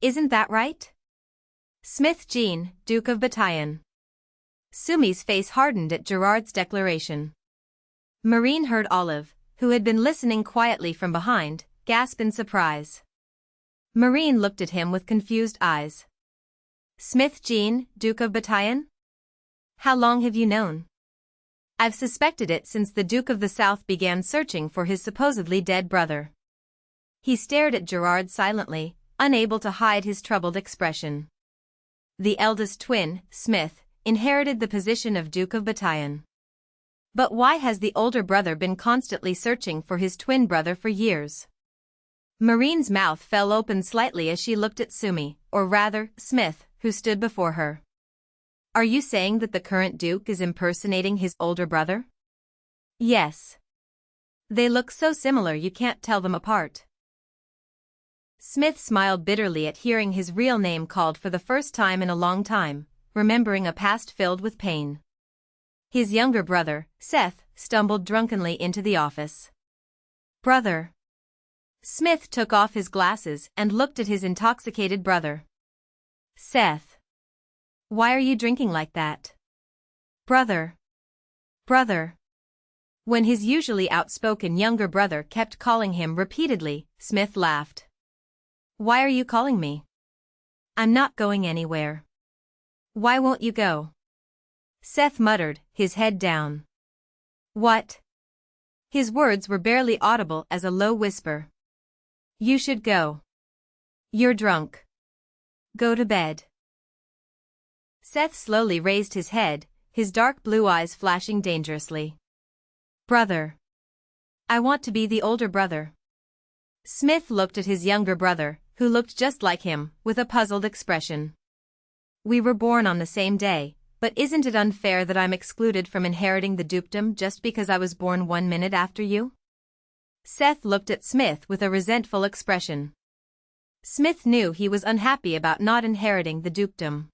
Isn't that right? Smith Jean, Duke of Batayan. Sumi's face hardened at Gerard's declaration. Marin heard Olive, who had been listening quietly from behind, gasp in surprise. Marin looked at him with confused eyes. Smith Jean, Duke of Batayan? How long have you known? I've suspected it since the Duke of the South began searching for his supposedly dead brother. He stared at Gerard silently, unable to hide his troubled expression. The eldest twin, Smith, inherited the position of Duke of Batayan. But why has the older brother been constantly searching for his twin brother for years? Marin's mouth fell open slightly as she looked at Sumi, or rather, Smith, who stood before her. Are you saying that the current Duke is impersonating his older brother? Yes. They look so similar you can't tell them apart. Smith smiled bitterly at hearing his real name called for the first time in a long time, remembering a past filled with pain. His younger brother, Seth, stumbled drunkenly into the office. Brother. Smith took off his glasses and looked at his intoxicated brother. Seth. Why are you drinking like that? Brother. Brother. When his usually outspoken younger brother kept calling him repeatedly, Smith laughed. Why are you calling me? I'm not going anywhere. Why won't you go? Seth muttered, his head down. What? His words were barely audible as a low whisper. You should go. You're drunk. Go to bed. Seth slowly raised his head, his dark blue eyes flashing dangerously. Brother. I want to be the older brother. Smith looked at his younger brother, who looked just like him, with a puzzled expression. We were born on the same day, but isn't it unfair that I'm excluded from inheriting the dukedom just because I was born 1 minute after you? Seth looked at Smith with a resentful expression. Smith knew he was unhappy about not inheriting the dukedom.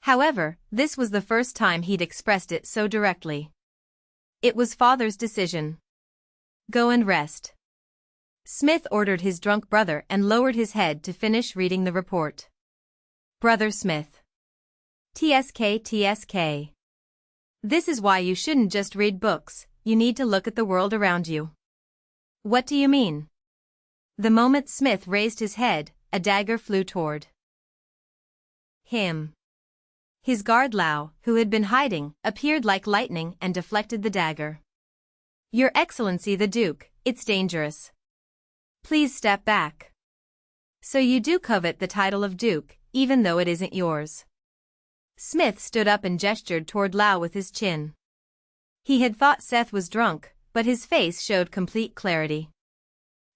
However, this was the first time he'd expressed it so directly. It was father's decision. Go and rest. Smith ordered his drunk brother and lowered his head to finish reading the report. Brother Smith. TSK. This is why you shouldn't just read books, you need to look at the world around you. What do you mean? The moment Smith raised his head, a dagger flew toward him. His guard Lau, who had been hiding, appeared like lightning and deflected the dagger. Your Excellency the Duke, it's dangerous. Please step back. So you do covet the title of Duke, even though it isn't yours. Smith stood up and gestured toward Lau with his chin. He had thought Seth was drunk, but his face showed complete clarity.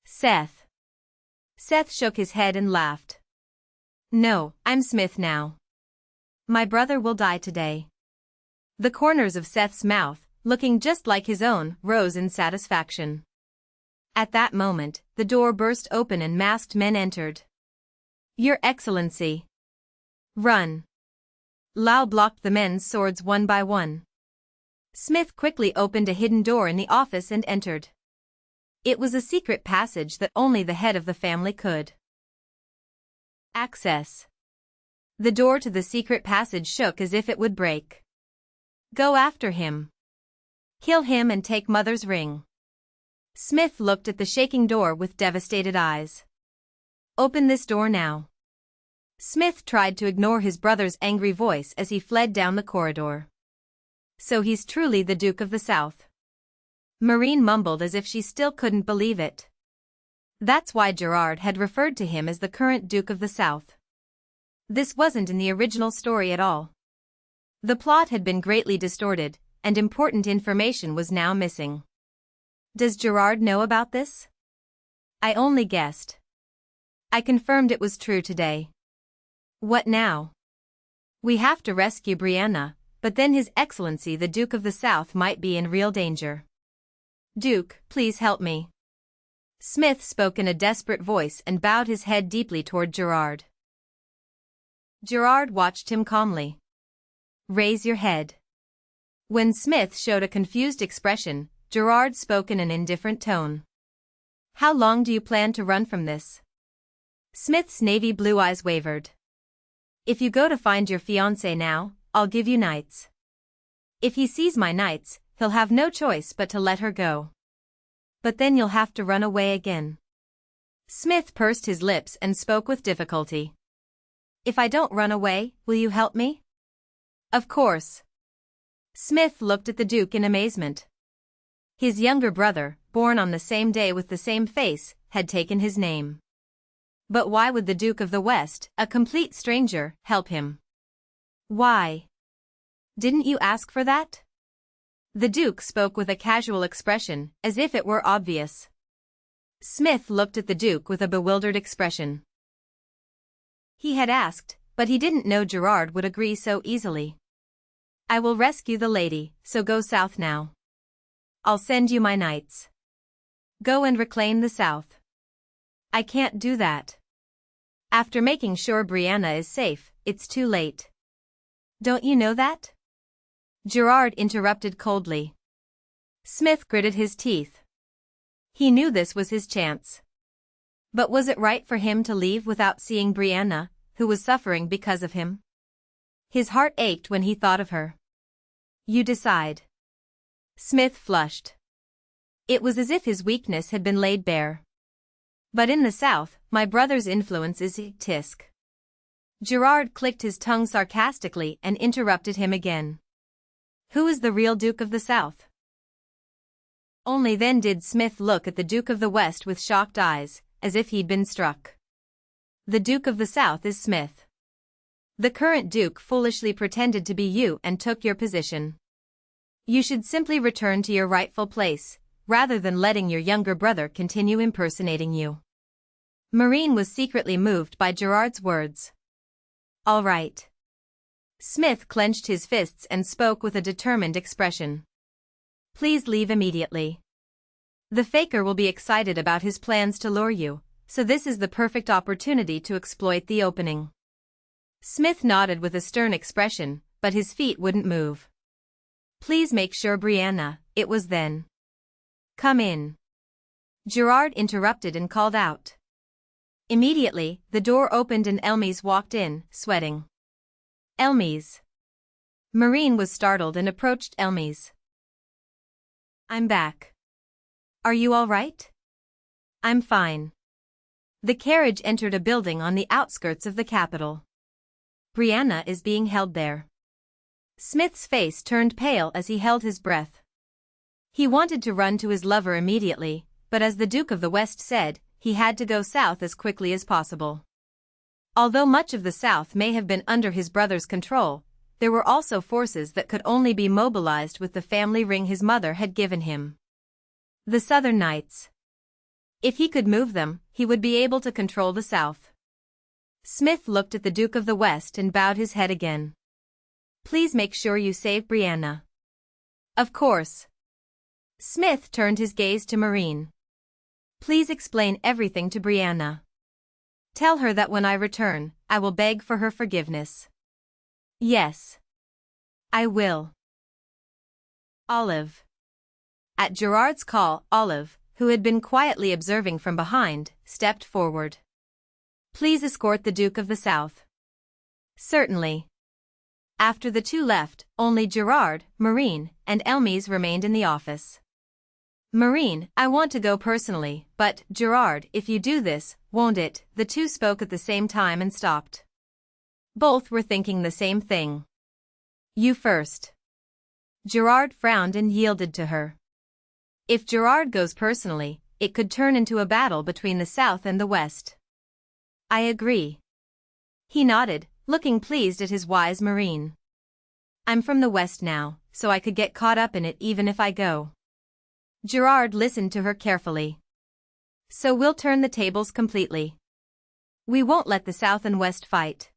Seth. Seth shook his head and laughed. No, I'm Smith now. My brother will die today. The corners of Seth's mouth, looking just like his own, rose in satisfaction. At that moment, the door burst open and masked men entered. Your Excellency. Run. Lau blocked the men's swords one by one. Smith quickly opened a hidden door in the office and entered. It was a secret passage that only the head of the family could access. The door to the secret passage shook as if it would break. Go after him. Kill him and take Mother's ring. Smith looked at the shaking door with devastated eyes. Open this door now. Smith tried to ignore his brother's angry voice as he fled down the corridor. So he's truly the Duke of the South. Marin mumbled as if she still couldn't believe it. That's why Gerard had referred to him as the current Duke of the South. This wasn't in the original story at all. The plot had been greatly distorted, and important information was now missing. Does Gerard know about this? I only guessed. I confirmed it was true today. What now? We have to rescue Brianna, but then His Excellency the Duke of the South might be in real danger. Duke, please help me. Smith spoke in a desperate voice and bowed his head deeply toward Gerard. Gerard watched him calmly. Raise your head. When Smith showed a confused expression, Gerard spoke in an indifferent tone. How long do you plan to run from this? Smith's navy blue eyes wavered. If you go to find your fiancé now, I'll give you knights. If he sees my knights, he'll have no choice but to let her go. But then you'll have to run away again. Smith pursed his lips and spoke with difficulty. If I don't run away, will you help me? Of course. Smith looked at the Duke in amazement. His younger brother, born on the same day with the same face, had taken his name. But why would the Duke of the West, a complete stranger, help him? Why? Didn't you ask for that? The Duke spoke with a casual expression, as if it were obvious. Smith looked at the Duke with a bewildered expression. He had asked, but he didn't know Gerard would agree so easily. I will rescue the lady, so go south now. I'll send you my knights. Go and reclaim the south. I can't do that. After making sure Brianna is safe, it's too late. Don't you know that? Gerard interrupted coldly. Smith gritted his teeth. He knew this was his chance. But was it right for him to leave without seeing Brianna, who was suffering because of him? His heart ached when he thought of her. You decide. Smith flushed. It was as if his weakness had been laid bare. But in the South, my brother's influence is tisk. Gerard clicked his tongue sarcastically and interrupted him again. Who is the real Duke of the South? Only then did Smith look at the Duke of the West with shocked eyes, as if he'd been struck. The Duke of the South is Smith. The current Duke foolishly pretended to be you and took your position. You should simply return to your rightful place, rather than letting your younger brother continue impersonating you. Marin was secretly moved by Gerard's words. All right. Smith clenched his fists and spoke with a determined expression. Please leave immediately. The faker will be excited about his plans to lure you, so this is the perfect opportunity to exploit the opening. Smith nodded with a stern expression, but his feet wouldn't move. Please make sure Brianna, it was then. Come in. Gerard interrupted and called out. Immediately, the door opened and Elmise walked in, sweating. Elmise. Marin was startled and approached Elmise. I'm back. Are you all right? I'm fine. The carriage entered a building on the outskirts of the capital. Brianna is being held there. Smith's face turned pale as he held his breath. He wanted to run to his lover immediately, but as the Duke of the West said, he had to go south as quickly as possible. Although much of the south may have been under his brother's control, there were also forces that could only be mobilized with the family ring his mother had given him. The Southern Knights. If he could move them, he would be able to control the south. Smith looked at the Duke of the West and bowed his head again. Please make sure you save Brianna. Of course. Smith turned his gaze to Marin. Please explain everything to Brianna. Tell her that when I return, I will beg for her forgiveness. Yes. I will. Olive. At Gerard's call, Olive, who had been quietly observing from behind, stepped forward. Please escort the Duke of the South. Certainly. After the two left, only Gerard, Marin, and Elmise remained in the office. Marin, I want to go personally, but, Gerard, if you do this, won't it? The two spoke at the same time and stopped. Both were thinking the same thing. You first. Gerard frowned and yielded to her. If Gerard goes personally, it could turn into a battle between the South and the West. I agree. He nodded, looking pleased at his wise Marin. I'm from the West now, so I could get caught up in it even if I go. Gerard listened to her carefully. So we'll turn the tables completely. We won't let the South and West fight.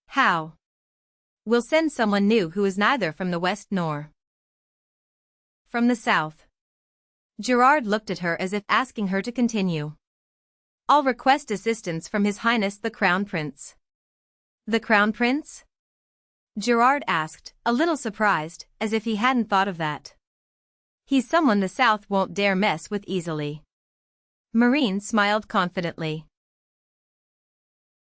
How? We'll send someone new who is neither from the West nor from the South. Gerard looked at her as if asking her to continue. I'll request assistance from His Highness the Crown Prince. The Crown Prince? Gerard asked, a little surprised, as if he hadn't thought of that. He's someone the South won't dare mess with easily. Marin smiled confidently.